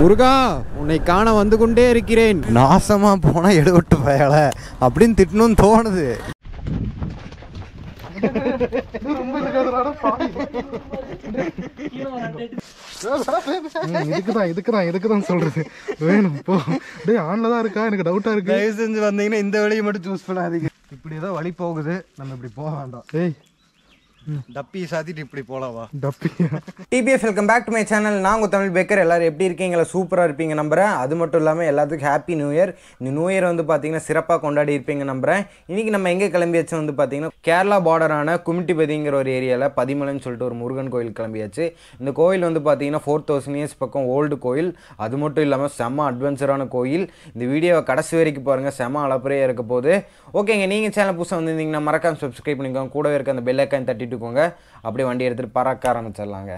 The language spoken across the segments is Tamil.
முருகா உன்னை காண வந்து கொண்டே இருக்கிறேன். நாசமா போனா எடுபட்டு பயல அப்படின்னு திட்டணும்னு தோணுது. இதுக்குதான் சொல்றது வேணும் போ. டேய் ஆன்ல தான் இருக்கா, எனக்கு டவுட்டா இருக்கு. தயவு செஞ்சு வந்தீங்கன்னா இந்த வழியை மட்டும் சூஸ் பண்ணாதீங்க. இப்படி ஏதோ வழி போகுது, நம்ம இப்படி போக வேண்டாம். ஏய் டப்பி சாத்திட்டு இப்படி போலாவா? டப்பி டிபிஎஃப் welcome back to my channel. நான் உங்கள் தமிழ் பேக்கர். எல்லோரும் எப்படி இருக்கீங்களா? சூப்பராக இருப்பீங்க நம்புகிறேன். அது மட்டும் இல்லாமல் எல்லாத்துக்கும் ஹாப்பி நியூ இயர். இந்த நியூ இயர் வந்து பார்த்தீங்கன்னா சிறப்பாக கொண்டாடி இருப்பீங்க நம்புகிறேன். இன்றைக்கி நம்ம எங்கே கிளம்பியாச்சு வந்து பார்த்தீங்கன்னா கேரளா பார்டரான குமிட்டிபதிங்கிற ஒரு ஏரியாவில் பதிமலைன்னு சொல்லிட்டு ஒரு முருகன் கோயில் கிளம்பியாச்சு. இந்த கோயில் வந்து பார்த்தீங்கன்னா 4000 இயர்ஸ் பக்கம் ஓல்டு கோயில். அது மட்டும் இல்லாமல் செம்ம அட்வென்ச்சரான கோயில். இந்த வீடியோவை கடைசி வரைக்கும் பாருங்கள், செம்ம அளப்பறையாக இருக்க போது. ஓகேங்க, நீங்கள் சேனல் புதுசாக வந்திருந்தீங்கன்னா மறக்காம சப்ஸ்கிரைப் பண்ணிக்கோங்க. கூடவே இருக்க அந்த பெல் ஐக்கான் தட்டிட்டு அப்படியே வண்டி எடுத்துட்டு பறக்க ஆரம்பிச்சிடலாங்க.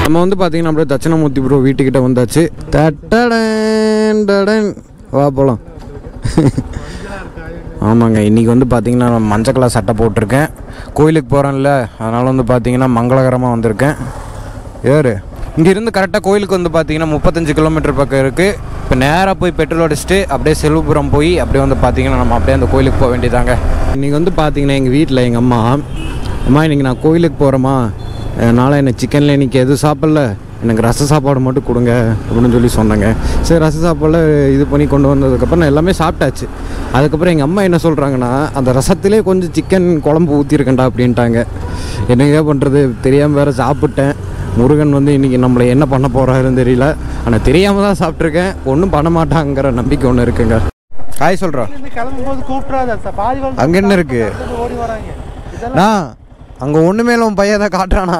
நம்ம வந்து பார்த்தீங்கன்னா அப்படியே தட்சிணாமூர்த்தி ப்ரோ வீட்டுக்கிட்ட வந்தாச்சு. வா போகலாம். ஆமாங்க, இன்றைக்கி வந்து பார்த்தீங்கன்னா நான் மஞ்சள் கலர் சட்டை போட்டிருக்கேன். கோயிலுக்கு போகிறேன்ல, அதனால் வந்து பார்த்தீங்கன்னா மங்களகரமாக வந்திருக்கேன். ஏறு இங்கேருந்து கரெக்டாக கோயிலுக்கு வந்து பார்த்தீங்கன்னா 35 கிலோமீட்டர் பக்கம் இருக்குது. இப்போ நேராக போய் பெட்ரோல் அடிச்சுட்டு அப்படியே செல்வபுரம் போய் அப்படியே வந்து பார்த்தீங்கன்னா நம்ம அப்படியே அந்த கோயிலுக்கு போக வேண்டியதாங்க. இன்றைக்கி வந்து பார்த்தீங்கன்னா எங்கள் வீட்டில் எங்கள் அம்மா இன்றைக்கி நான் கோயிலுக்கு போகிறேம்மா, அதனால் எனக்கு சிக்கனில் இன்றைக்கி எதுவும் சாப்பிடல, எனக்கு ரச சாப்பாடு மட்டும் கொடுங்க அப்படின்னு சொல்லி சொன்னாங்க. சரி, ரச சாப்பாடில் இது பண்ணி கொண்டு வந்ததுக்கப்புறம் நான் எல்லாமே சாப்பிட்டாச்சு. அதுக்கப்புறம் எங்கள் அம்மா என்ன சொல்கிறாங்கன்னா, அந்த ரசத்திலே கொஞ்சம் சிக்கன் குழம்பு ஊற்றிருக்கேன்டா அப்படின்ட்டாங்க. என்னங்க பண்ணுறது, தெரியாமல் வேறு சாப்பிட்டேன். முருகன் வந்து இன்றைக்கி நம்மளை என்ன பண்ண போகிறாருன்னு தெரியல, ஆனால் தெரியாமல் தான் சாப்பிட்ருக்கேன். ஒன்றும் பண்ண மாட்டாங்கிற நம்பிக்கை ஒன்று இருக்குங்க. ஹாய் சொல்கிறோம். அங்கே என்ன இருக்கு? நான் அங்கே ஒன்று மேலே உன் பையன் தான் காட்டுறானா?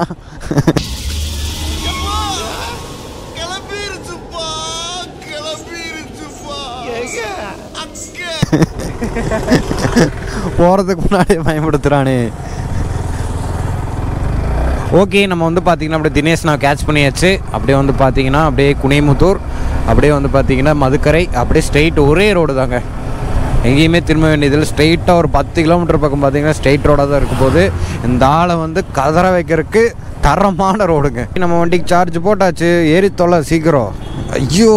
போகிறதுக்கு முன்னாடியே பயன்படுத்துகிறானே. ஓகே, நம்ம வந்து பார்த்திங்கன்னா அப்படியே தினேஷ் நான் கேட்ச் பண்ணியாச்சு. அப்படியே வந்து பார்த்திங்கன்னா அப்படியே குனிமுத்தூர், அப்படியே வந்து பார்த்திங்கன்னா மதுக்கரை, அப்படியே ஸ்ட்ரெயிட் ஒரே ரோடு தாங்க. எங்கேயுமே திரும்ப வேண்டியதில் ஸ்ட்ரெயிட்டாக ஒரு 10 கிலோமீட்டர் பக்கம் பார்த்திங்கன்னா ஸ்ட்ரெயிட் ரோடாக தான் இருக்கும் போது இந்த ஆளை வந்து கதற வைக்கிறதுக்கு தரமான ரோடுங்க. நம்ம வண்டிக்கு சார்ஜ் போட்டாச்சு, ஏறி தொலை சீக்கிரம். ஐயோ,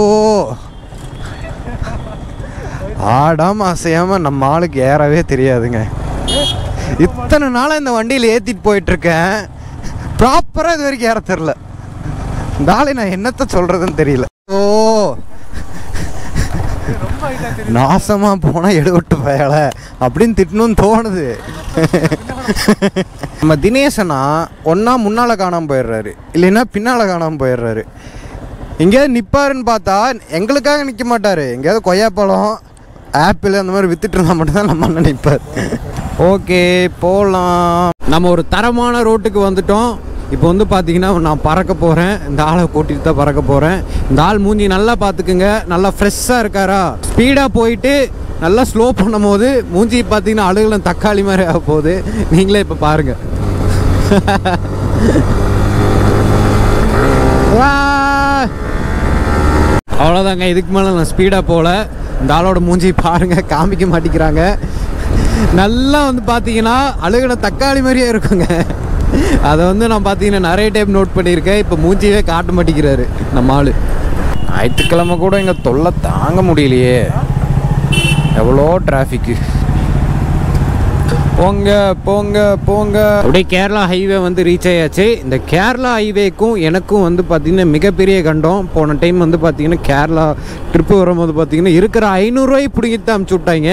ஆடாமல் அசையாமல் நம்ம ஆளுக்கு ஏறவே தெரியாதுங்க. இத்தனை நாளாக இந்த வண்டியில் ஏற்றிட்டு போயிட்டுருக்கேன், ப்ராப்பராக இது வரைக்கும் ஏற தெரில. இந்த ஆளை நான் என்னத்த சொல்கிறதுன்னு தெரியல. ஓ, நாசமாக போனால் எடுபட்டு பயல அப்படின்னு திட்டணும்னு தோணுது. நம்ம தினேசனா ஒன்றா முன்னால் காணாமல் போயிடுறாரு, இல்லைன்னா பின்னால் காணாமல் போயிடுறாரு. எங்கேயாவது நிற்பாருன்னு பார்த்தா எங்களுக்காக நிற்க மாட்டார். எங்கேயாவது கொய்யாப்பழம், ஆப்பிள் அந்த மாதிரி வித்துட்டு இருந்தால் மட்டும்தான் நம்ம அண்ணன் நிற்பார். ஓகே, போகலாம். நம்ம ஒரு தரமான ரோட்டுக்கு வந்துட்டோம். இப்போ வந்து பார்த்தீங்கன்னா நான் பறக்க போகிறேன். இந்த ஆளை கூட்டிகிட்டு தான் பறக்க போகிறேன். இந்த ஆள் மூஞ்சி நல்லா பார்த்துக்குங்க, நல்லா ஃப்ரெஷ்ஷாக இருக்காரா. ஸ்பீடாக போயிட்டு நல்லா ஸ்லோ பண்ணும் போது மூஞ்சி பார்த்தீங்கன்னா அழுகலாம் தக்காளி மாதிரி ஆக போகுது. நீங்களே இப்போ பாருங்கள். அவ்வளோதாங்க, இதுக்கு மேலே நான் ஸ்பீடாக போகல. இந்த ஆளோட மூஞ்சி பாருங்கள், காமிக்க மாட்டேங்கிறாங்க. நல்லா வந்து பார்த்தீங்கன்னா அழுகின தக்காளி மாதிரியே இருக்குங்க. அதை வந்து நான் பார்த்தீங்கன்னா நிறைய டைம் நோட் பண்ணியிருக்கேன். இப்போ மூஞ்சியே காட்ட மாட்டேங்கிறாரு நம்ம ஆள். ஞாயிற்றுக்கிழமை கூட இங்கே தொல்லை தாங்க முடியலையே, எவ்வளோ டிராஃபிக்கு. போங்க போங்க போங்க. அப்படியே கேரளா ஹைவே வந்து ரீச் ஆயாச்சு. இந்த கேரளா ஹைவேக்கும் எனக்கும் வந்து பார்த்திங்கன்னா மிகப்பெரிய கண்டம். போன டைம் வந்து பார்த்திங்கன்னா கேரளா ட்ரிப்பு வரும்போது பார்த்திங்கன்னா இருக்கிற 500 ரூபாய் பிடிங்கிட்டு அனுப்பிச்சி விட்டாங்க.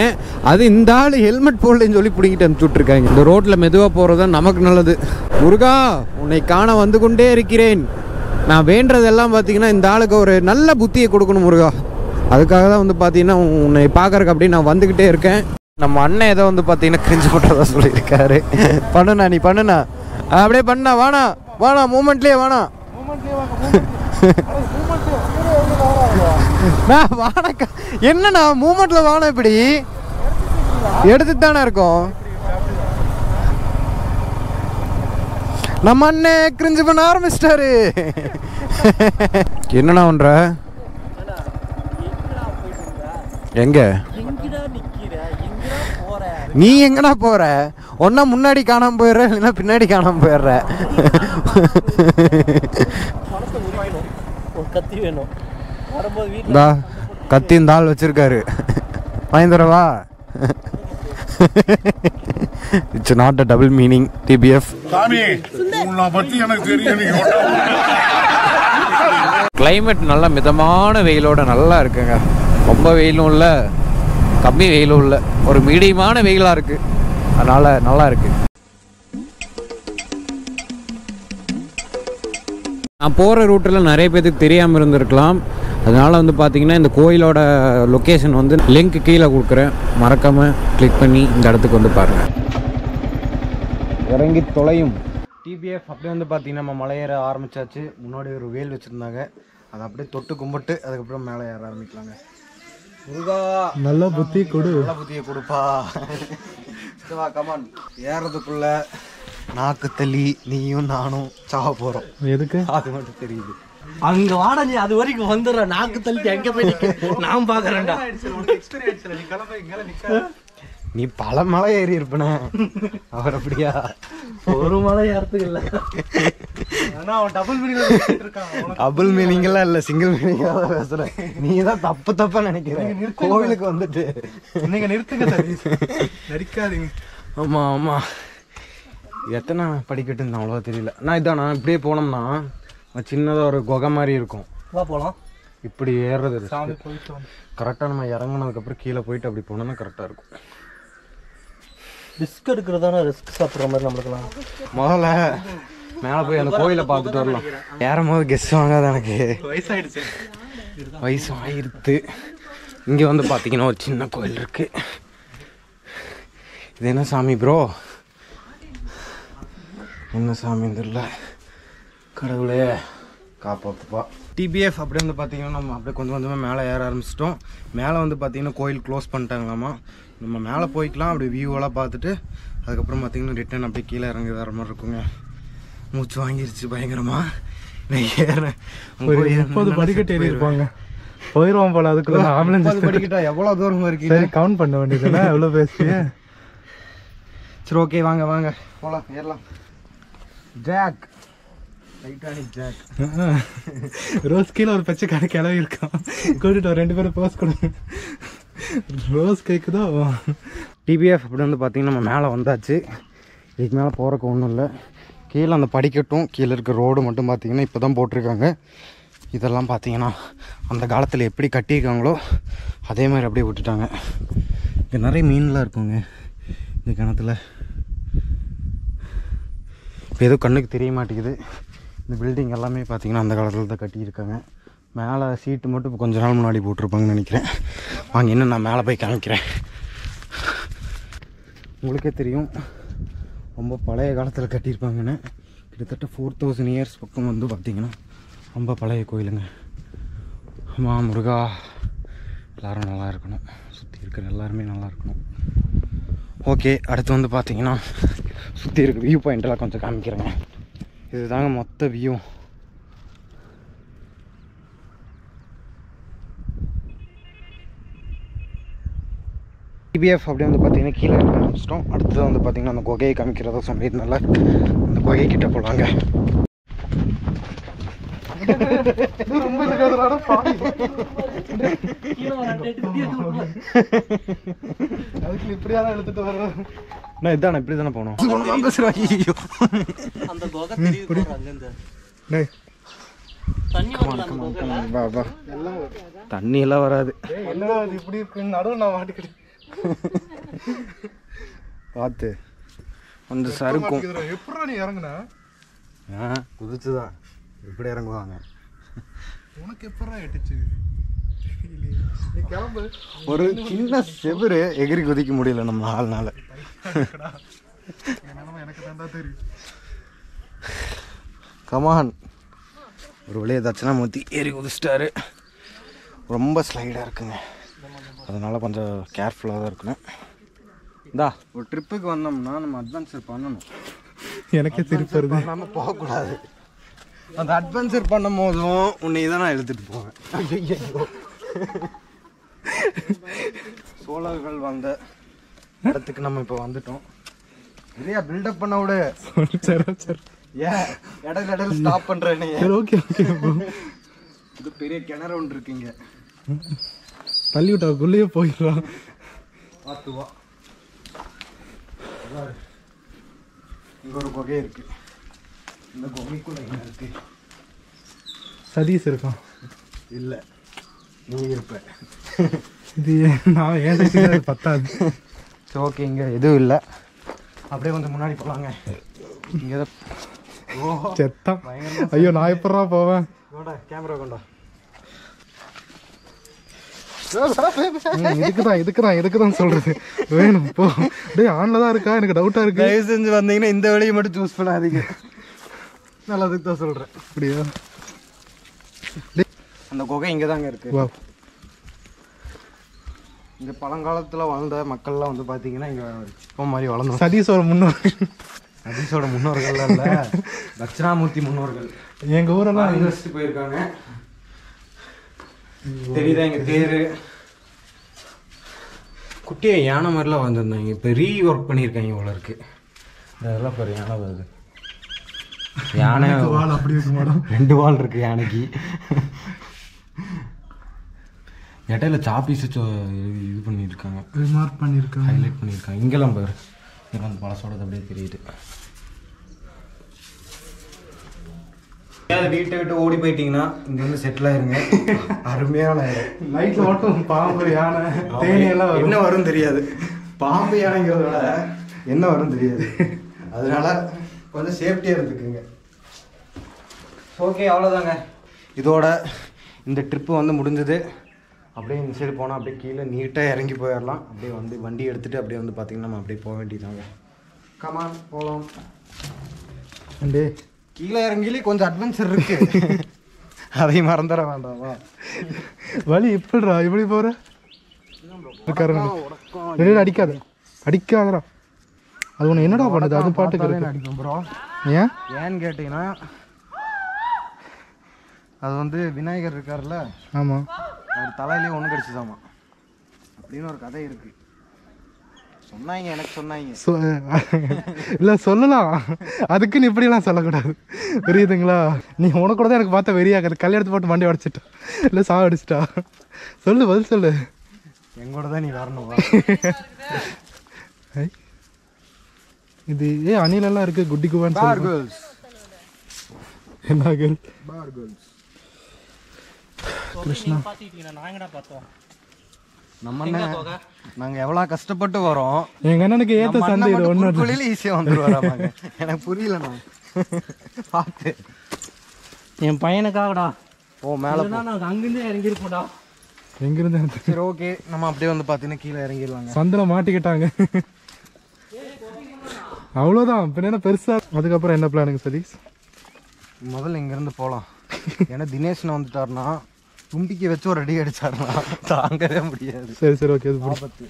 அது இந்த ஆள் ஹெல்மெட் போடலன்னு சொல்லி பிடிங்கிட்டு அனுப்பிச்சி விட்ருக்காங்க. இந்த ரோட்டில் மெதுவாக போகிறது தான் நமக்கு நல்லது. முருகா உன்னை காண வந்து கொண்டே இருக்கிறேன். நான் வேண்டதெல்லாம் பார்த்திங்கன்னா இந்த ஆளுக்கு ஒரு நல்ல புத்தியை கொடுக்கணும் முருகா. அதுக்காக தான் வந்து பார்த்திங்கன்னா உன்னை பார்க்குறக்கு அப்படியே நான் வந்துக்கிட்டே இருக்கேன். நம்ம அண்ணன் ஏதோ வந்து பார்த்தீங்கன்னா கிரிஞ்சு பண்ணுறதா சொல்லியிருக்காரு. பண்ணுண்ணா, நீ பண்ணுண்ணா, அப்படியே பண்ணா. வாணா வாணா, மூமெண்ட்லேயே வாணா வாணக்கா. என்னண்ணா மூமெண்ட்டில் வாணா, இப்படி எடுத்துட்டு தானே இருக்கோம். நம்ம அண்ணன் கிரிஞ்சு பண்ண ஆரம்பிச்சிட்டாரு. என்னண்ணா பண்ற? எங்க நீ எங்கடா போற? ஒன்றா முன்னாடி காணாமல் போயிடுற இல்லைன்னா பின்னாடி காணாமல் போயிடுற. கத்தி வேணும் வரும்போது வீட்டில் கத்தி இந்த ஆள் வச்சிருக்காரு. வாங்கி தரவா? It's not a double meaning. டிபிஎஃப் கிளைமேட் நல்லா மிதமான வெயிலோட நல்லா இருக்குங்க. ரொம்ப வெயிலும் இல்லை, கம்மி வெயிலும் இல்லை, ஒரு மீடியமான வெயிலாக இருக்குது. அதனால் நல்லா இருக்குது. நான் போகிற ரூட்டில் நிறைய பேருக்கு தெரியாமல் இருந்திருக்கலாம். அதனால் வந்து பார்த்திங்கன்னா இந்த கோயிலோட லொக்கேஷன் வந்து லிங்க் கீழே கொடுக்குறேன், மறக்காமல் கிளிக் பண்ணி இந்த இடத்துக்கு வந்து பாருங்கள். இறங்கி தொலையும் டிபிஎஃப். அப்படியே வந்து பார்த்திங்கன்னா நம்ம மலையேற ஆரம்பித்தாச்சு. முன்னாடி ஒரு வேல் வச்சுருந்தாங்க, அதை அப்படியே தொட்டு கும்பிட்டு அதுக்கப்புறம் மேலே ஏற ஆரம்பிக்கலாங்க. முருகா நல்ல புத்தி கொடு, நல்ல புத்தியை கொடுப்பா. கமான். ஏறதுக்குள்ள நாக்கு தள்ளி நீயும் நானும் சாவ போகிறோம். எதுக்கு? அது மட்டும் தெரியுது. அங்க வாடா, நீ அது வரைக்கும் வந்துடுற. நாக்கு தள்ளிட்டு எங்க போய் நான் பாக்குறேன்டா. நீ பல மலை ஏறி இருப்பன. அவர் அப்படியா? ஒரு மலை ஏறத்துக்கு இல்ல. டபுள் மீனிங்கெல்லாம் இல்லை, சிங்கிள் மீனிங்காக தான் பேசுகிறேன். நீ தான் தப்பா நினைக்கிறேன். கோவிலுக்கு வந்துட்டு நீங்க நிறுத்துங்க, நடிக்காதீங்க. ஆமாம் ஆமாம். எத்தனை படிக்கட்டுன்னு அவ்வளோவா தெரியல. நான் இதான் நான் இப்படியே போனோம்னா சின்னதாக ஒரு குகை மாதிரி இருக்கும். வா போலாம். இப்படி ஏறுறது கரெக்டாக. நம்ம இறங்கினதுக்கப்புறம் கீழே போயிட்டு அப்படி போனோம்னா கரெக்டாக இருக்கும். ரிஸ்க் எடுக்கிறதான ரிஸ்க் சாப்பிட்ற மாதிரி நம்மளுக்குலாம். முதல்ல மேலே போய் அந்த கோயிலை பார்த்துட்டு வரலாம். ஏறும் போது கெஸ்ட் வாங்காத எனக்கு வயசாயிடுச்சு. வயசு ஆயிடுத்து. இங்கே வந்து பார்த்தீங்கன்னா ஒரு சின்ன கோயில் இருக்குது. இது என்ன சாமி ப்ரோ? என்ன சாமி தெரியல. கடவுளே காப்பாற்றுப்பா. டிபிஎஃப் அப்படியே வந்து பார்த்தீங்கன்னா நம்ம அப்படியே கொஞ்சம் கொஞ்சமாக மேலே ஏற ஆரம்பிச்சிட்டோம். மேலே வந்து பார்த்தீங்கன்னா கோயில் க்ளோஸ் பண்ணிட்டாங்களாமா. நம்ம மேலே போய்க்கலாம், அப்படி வியூவெல்லாம் பார்த்துட்டு அதுக்கப்புறம் பார்த்தீங்கன்னா ரிட்டன் அப்படியே கீழே இறங்கி வர மாதிரி இருக்குங்க. மூச்சு வாங்கிருச்சு பயங்கரமாக. ஏறேன் 30 படிக்கட்டு ஏறி இருப்பாங்க. போயிடுவோம் போல. அதுக்குள்ள ஆம்புலன்ஸ் படிக்கட்டா எவ்வளோ தூரம் இருக்கு? சரி, கவுண்ட் பண்ண வேண்டியதுன்னா எவ்வளோ பேசிய. சரி ஓகே, வாங்க வாங்க போகலாம், ஏறலாம். Jack Titanic jack. ரோஸ் கீழே ஒரு பச்சை கடை கிளவி இருக்கான். கூட்டிட்டு 2 பேரும் போஸ் கொடுங்க. ரோஸ் கேக்குதோ. டிபிஎஃப் அப்படி வந்து பார்த்தீங்கன்னா நம்ம மேலே வந்தாச்சு. இதுக்கு மேலே போகிறக்கு ஒன்றும் இல்லை. கீழே அந்த படிக்கட்டும் கீழே இருக்க ரோடு மட்டும் பார்த்தீங்கன்னா இப்போ தான் போட்டிருக்காங்க. இதெல்லாம் பார்த்தீங்கன்னா அந்த காலத்தில் எப்படி கட்டியிருக்காங்களோ அதே மாதிரி அப்படியே விட்டுட்டாங்க. இங்கே நிறைய மீன்லாம் இருக்குங்க இந்த கிணத்துல. இப்போ எதுவும் கண்ணுக்கு தெரிய மாட்டேங்குது. இந்த பில்டிங் எல்லாமே பார்த்தீங்கன்னா அந்த காலத்தில் தான் கட்டியிருக்காங்க. மேலே சீட்டு மட்டும் இப்போ கொஞ்ச நாள் முன்னாடி போட்டிருப்பாங்கன்னு நினைக்கிறேன். வாங்க இன்னும் நான் மேலே போய் காமிக்கிறேன். உங்களுக்கே தெரியும் ரொம்ப பழைய காலத்தில் கட்டியிருப்பாங்கன்னு. கிட்டத்தட்ட 4000 இயர்ஸ் பக்கம் வந்து பார்த்திங்கன்னா ரொம்ப பழைய கோயிலுங்க. ஆமாம் முருகா, எல்லோரும் நல்லா இருக்கணும், சுற்றி இருக்கிற எல்லாருமே நல்லா இருக்கணும். ஓகே, அடுத்து வந்து பார்த்திங்கன்னா சுற்றி இருக்க வியூ பாயிண்டெல்லாம் கொஞ்சம் காமிக்கிறேங்க. இது தாங்க மொத்த வியூ. டிபிஎஃப் அப்படியே வந்து பார்த்தீங்கன்னா கீழே இருக்க ஆரம்பிச்சிட்டோம். அடுத்தது வந்து பார்த்தீங்கன்னா அந்த குகையை காமிக்கிறதா சொல்லியிருந்தால அந்த குகை கிட்ட போகலாங்க. ரொம்ப இருக்காதுடா பாவி. அதுக்கு இப்படியா எடுத்துட்டு வர்றோம். நான் இதானே இப்படி தானே போகணும். அந்த குகை தெரியுது அங்க இந்த. டேய் தண்ணி வரல அந்த குகைல. வா வா. தண்ணி எல்லாம் வராது. என்னடா இது இப்படி இருக்கு? நடுவுல நான் மாட்டிக்கிட்டேன். பார்த்து கொஞ்சம் சறுக்கும். எப்படா நீ இறங்குன? குதிச்சுதான் இப்படி இறங்குவாங்க. உனக்கு எப்படா எட்டுச்சு? நீ கிளம்பு. ஒரு சின்ன செவுரு எகிரி குதிக்க முடியல நம்ம ஆள்னால. எனக்கு தாண்டா தெரியும். கமான். ஒரு வழியை தட்சிணாமூர்த்தி ஏறி குதிச்சிட்டாரு. ரொம்ப ஸ்லைடாக இருக்குங்க, அதனால் கொஞ்சம் கேர்ஃபுல்லாக தான் இருக்கணும். இந்தா ஒரு ட்ரிப்புக்கு வந்தோம்னா நம்ம அட்வென்ச்சர் பண்ணணும். எனக்கே திருப்பி வருது. நம்ம போகக்கூடாது. அந்த அட்வென்ச்சர் பண்ணும் போதும் உன்னை தான் நான் எழுத்துட்டு போவேன். சோழர்கள் வந்த இடத்துக்கு நம்ம இப்போ வந்துட்டோம். இல்லையா பில்டப் பண்ண விடு. சரி சரி ஏன் இடையில ஸ்டாப் பண்ற நீ? சரி ஓகே ஓகே இது பெரிய கிணறு ஒன்று இருக்குங்க. தள்ளி விட்டா குள்ளேயே போயிடுறான். பார்த்து வா. இங்க ஒரு குகை இருக்கு. இந்த குகைக்குள்ள என்ன இருக்கு? சதீஷ் இருக்கான். இல்ல நீ இருப்ப. இது நான் ஏன் சைஸுக்கு பத்தாது. சரி ஓகே, இங்கே எதுவும் இல்லை. அப்படியே கொஞ்சம் முன்னாடி போகலாங்க. இங்கே ஏதோ செத்தான். ஐயோ நான் எப்படா போவேன்? கொண்டா கேமரா கொண்டா. இதுக்குதான் சொல்றது. வேணும் போ. டேய் ஆன்ல தான் இருக்கா? எனக்கு டவுட்டா இருக்கு. தயவு செஞ்சு வந்தீங்கன்னா இந்த வழியை மட்டும் சூஸ் பண்ணாதீங்க. நல்லதுக்கு தான் சொல்கிறேன். அப்படியா? அந்த குகை இங்கே தாங்க இருக்கு. வா. இந்த பழங்காலத்தில் வாழ்ந்த மக்கள்லாம் வந்து பார்த்தீங்கன்னா இங்கே இப்போ மாதிரி வளர்ந்தோம். சதீஷோட முன்னோர்கள். சதீஷோட முன்னோர்கள்லாம் இல்லை, தட்சிணாமூர்த்தி முன்னோர்கள். எங்க ஊரெல்லாம் யூனிவர்சிட்டி போயிருக்காங்க. தெரியுதா இங்கே தேர் குட்டியை யானை மாதிரிலாம் வந்திருந்தாங்க. இப்போ ஒர்க் பண்ணியிருக்காங்க இவ்வளோ இருக்கு. இதெல்லாம் இப்போ யானை வருது. யானை வால் அப்படி இருக்க மாட்டோம். 2 வால் இருக்கு யானைக்கு. இடையில சாப்பீஸ் இது பண்ணியிருக்காங்க, ரிமார்க் பண்ணியிருக்காங்க, ஹைலைட் பண்ணியிருக்காங்க. இங்கெல்லாம் பாரு, இங்கே வந்து பழசோடது அப்படியே தெரியுது. வீட்டை விட்டு ஓடி போயிட்டீங்கன்னா இங்கே வந்து செட்டில் ஆயிருங்க. அருமையான நைட்ல மட்டும் பாம்பு யானை தேனி எல்லாம் என்ன வரும் தெரியாது. பாம்பு யானைங்கிறத விட என்ன வரும் தெரியாது. அதனால கொஞ்சம் சேஃப்டியாக இருந்துக்குங்க. ஓகே, அவ்வளோதாங்க. இதோட இந்த ட்ரிப்பு வந்து முடிஞ்சது. அப்படியே இந்த சைடு போனால் அப்படியே கீழே நீட்டாக இறங்கி போயிடலாம். அப்படியே வந்து வண்டி எடுத்துகிட்டு அப்படியே வந்து பார்த்திங்கன்னா நம்ம அப்படியே போக வேண்டியதாங்க. கமான் போகலாம். அண்டே கீழே இறங்கிலே கொஞ்சம் அட்வென்ச்சர் இருக்கு. அதை மறந்துட வேண்டாமா? வழி இப்படிடா இப்படி போற அடிக்காத அடிக்காதடா. அது உன்னை என்னடா பண்ணுது? அது பாட்டுக்கு அடிக்கும் ப்ரோ. ஏன் ஏன்னு கேட்டிங்கன்னா அது வந்து விநாயகர் இருக்கார்ல, ஆமாம், அவர் தலையிலே ஒன்று கடிச்சுதாமா அப்படின்னு ஒரு கதை இருக்கு. சொன்னாங்க, எனக்கு சொன்னாங்க. இல்லை சொல்லலாம், அதுக்குன்னு இப்படிலாம் சொல்லக்கூடாது. புரியுதுங்களா? நீ உனக்கு கூட தான் எனக்கு பார்த்தா வெறியாக்குது. கல்யாணத்தை போட்டு மண்டி உடச்சிட்டா இல்லை சாவ அடிச்சிட்டா? சொல்லு, பதில் சொல்லு. எங்கூட தான் நீ வரணும். இது அணிலெல்லாம் இருக்கு. குட்டி குவான் கேர்ள்ஸ். என்ன கேர்ள்? பார் கேர்ள்ஸ். கிருஷ்ணா நாங்கடா பார்த்தோம். நம்ம நாங்கள் எவ்வளோ கஷ்டப்பட்டு வரோம். எங்கள் அண்ணனுக்கு ஏற்ற சந்தை இது ஒன்று ஈஸியாக வந்துடுவாங்க. எனக்கு புரியல. நான் பார்த்து என் பையனுக்காகடா. ஓ மேலே நாங்கள் அங்கிருந்து இறங்கிருப்போம்டா. எங்கிருந்து? சரி ஓகே, நம்ம அப்படியே வந்து பார்த்தீங்கன்னா கீழே இறங்கிடலாங்க. சந்தில் மாட்டிக்கிட்டாங்க. அவ்வளோதான், பின்ன என்ன பெருசா? அதுக்கப்புறம் என்ன பிளானுங்க சதீஷ்? முதல்ல இங்கேருந்து போகலாம். ஏன்னா தினேஷ்னு வந்துட்டாருன்னா தும்பிக்கை வச்சு ஒரு அடி அடிச்சாருன்னா தாங்கவே முடியாது. சரி சரி ஓகே. அது ஆபத்து.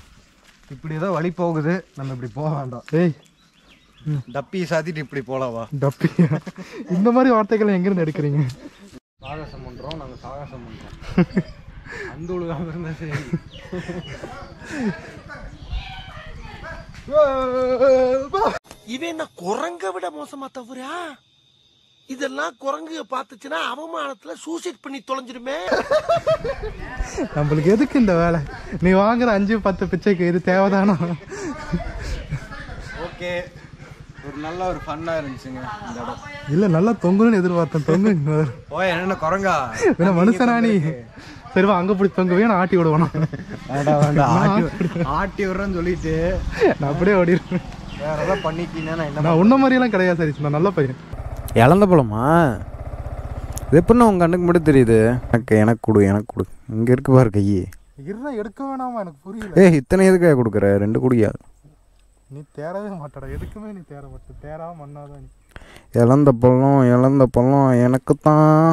இப்படி ஏதோ வழி போகுது, நம்ம இப்படி போக வேண்டாம். ஏய் டப்பி சாத்திட்டு இப்படி போகலாவா? டப்பி இந்த மாதிரி வார்த்தைகள் எங்கிருந்து எடுக்கிறீங்க? சாகசம் பண்ணுறோம், நாங்கள் சாகசம் பண்ணுறோம். அந்த உலகம் இருந்தா சரி. இவன் என்ன குரங்க விட மோசமா தவறா? இதெல்லாம் குரங்கு பார்த்துச்சுன்னா அவமானத்துல சூசைட் பண்ணி தொலைஞ்சிருமே. நம்மளுக்கு எதுக்கு இந்த வேலை? நீ வாங்குற 5-10 பிச்சைக்கு இது தேவைதானா? ஓகே, ஒரு நல்ல ஒரு ஃபன்னாக இருந்துச்சுங்க இந்த இடம். இல்லை நல்லா தொங்கணும்னு எதிர்பார்த்தேன். தொங்கு ஓ என்ன குரங்கா? வேணா மனுஷனா நீ? சரிவா அங்கே பிடிச்சி தொங்க வேணும். ஆட்டி விடுவானா? வேண்டாம் வேண்டாம், ஆட்டி விடுறேன்னு சொல்லிட்டு நான் அப்படியே ஓடிடுவேன். வேற ஏதாவது பண்ணிட்டீங்கன்னா நான் உன்ன மாதிரியெல்லாம் கிடையாது சரி. நான் நல்ல பையன். இழந்த பழமா? இது எப்படின்னா உங்கள் கண்ணுக்கு மட்டும் தெரியுது? எனக்கு கொடு, எனக்கு கொடு. இங்கே இருக்கு பாரு கையே. இருந்தா எடுக்க வேணாமா? எனக்கு புரியல. இத்தனை எதுக்காக கொடுக்குற? 2 குடியா? நீ தேரவே மாட்டடா. எதுக்குமே நீ தேர மாட்ட. தேராம மண்ணாதான் நீ. இழந்த பழம் எனக்கு தான்.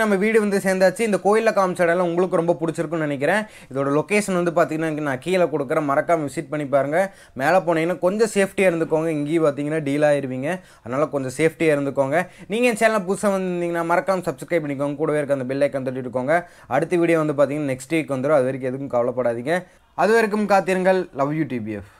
நம்ம வீடு வந்து சேர்ந்தாச்சு. இந்த கோயிலில் காமிச்ச இடம்லாம் உங்களுக்கு ரொம்ப பிடிச்சிருக்குன்னு நினைக்கிறேன். இதோட லொக்கேஷன் வந்து பார்த்தீங்கன்னா நான் கீழே கொடுக்குறேன், மறக்காமல் விசிட் பண்ணி பாருங்கள். மேலே போனீங்கன்னா கொஞ்சம் சேஃப்டியாக இருந்துக்கோங்க. இங்கேயும் பார்த்தீங்கன்னா டீல் ஆயிருவீங்க, அதனால் கொஞ்சம் சேஃப்டியாக இருந்துக்கோங்க. நீங்கள் என் சேனல் புதுசாக வந்திருந்தீங்கன்னா மறக்காமல் சப்ஸ்கிரைப் பண்ணிக்கோங்க. கூடவே இருக்க அந்த பெல் ஐக்கான் தட்டிட்டு இருக்கோங்க. அடுத்த வீடியோ வந்து பார்த்தீங்கன்னா நெக்ஸ்ட் வீக் வந்துடும். அது வரைக்கும் எதுக்கும் கவலைப்படாதீங்க. அது வரைக்கும் காத்திருங்கள். Love you டிபிஎஃப்.